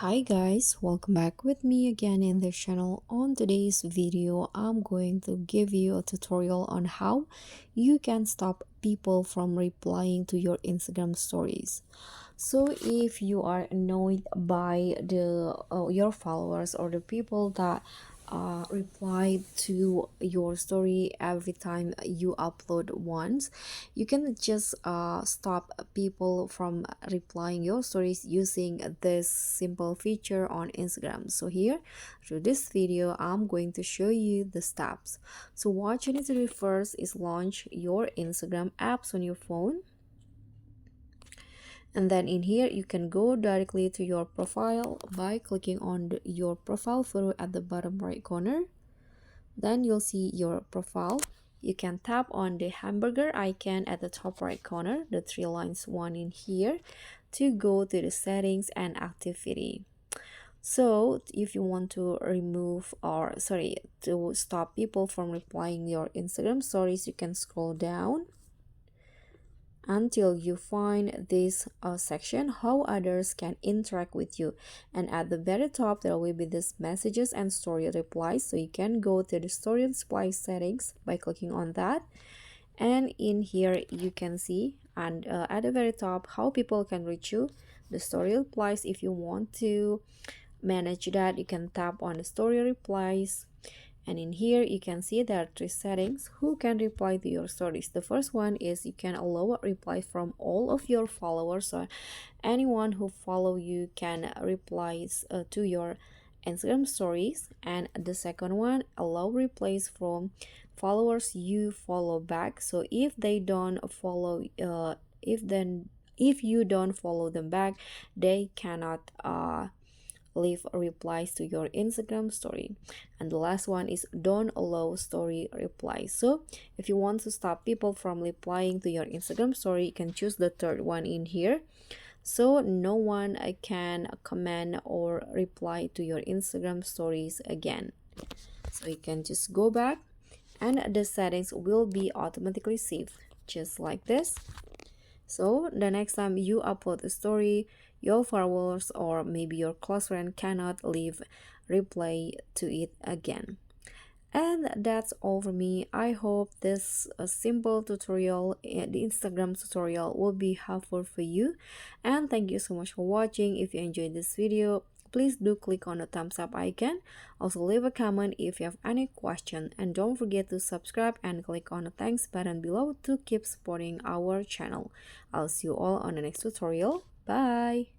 Hi guys, welcome back with me again in this channel. On today's video, I'm going to give you a tutorial on how you can stop people from replying to your Instagram stories. So if you are annoyed by the your followers or the people that reply to your story every time you upload once, you can just stop people from replying your stories using this simple feature on Instagram. So here through this video I'm going to show you the steps. So what you need to do first is launch your Instagram apps on your phone, and then in here you can go directly to your profile by clicking on your profile photo at the bottom right corner. Then you'll see your profile. You can tap on the hamburger icon at the top right corner, the three lines one in here, to go to the settings and activity. So if you want to remove or to stop people from replying your Instagram stories, you can scroll down until you find this section, how others can interact with you, and at the very top there will be this messages and story replies. So you can go to the story reply settings by clicking on that, and in here you can see, and at the very top, how people can reach you, the story replies. If you want to manage that, you can tap on the story replies, and in here you can see there are three settings who can reply to your stories. The first one is you can allow a reply from all of your followers, so anyone who follow you can reply to your Instagram stories. And the second one, allow replies from followers you follow back. So if they don't follow if you don't follow them back, they cannot leave replies to your Instagram story. And the last one is don't allow story replies. So if you want to stop people from replying to your Instagram story, you can choose the third one in here, so no one can comment or reply to your Instagram stories again. So you can just go back and the settings will be automatically saved just like this. So the next time you upload a story, your followers or maybe your close friend cannot leave reply to it again. And that's all for me. I hope this simple tutorial, the Instagram tutorial, will be helpful for you. And thank you so much for watching. If you enjoyed this video, please do click on the thumbs up icon. Also leave a comment if you have any question, and don't forget to subscribe and click on the thanks button below to keep supporting our channel. I'll see you all on the next tutorial. Bye.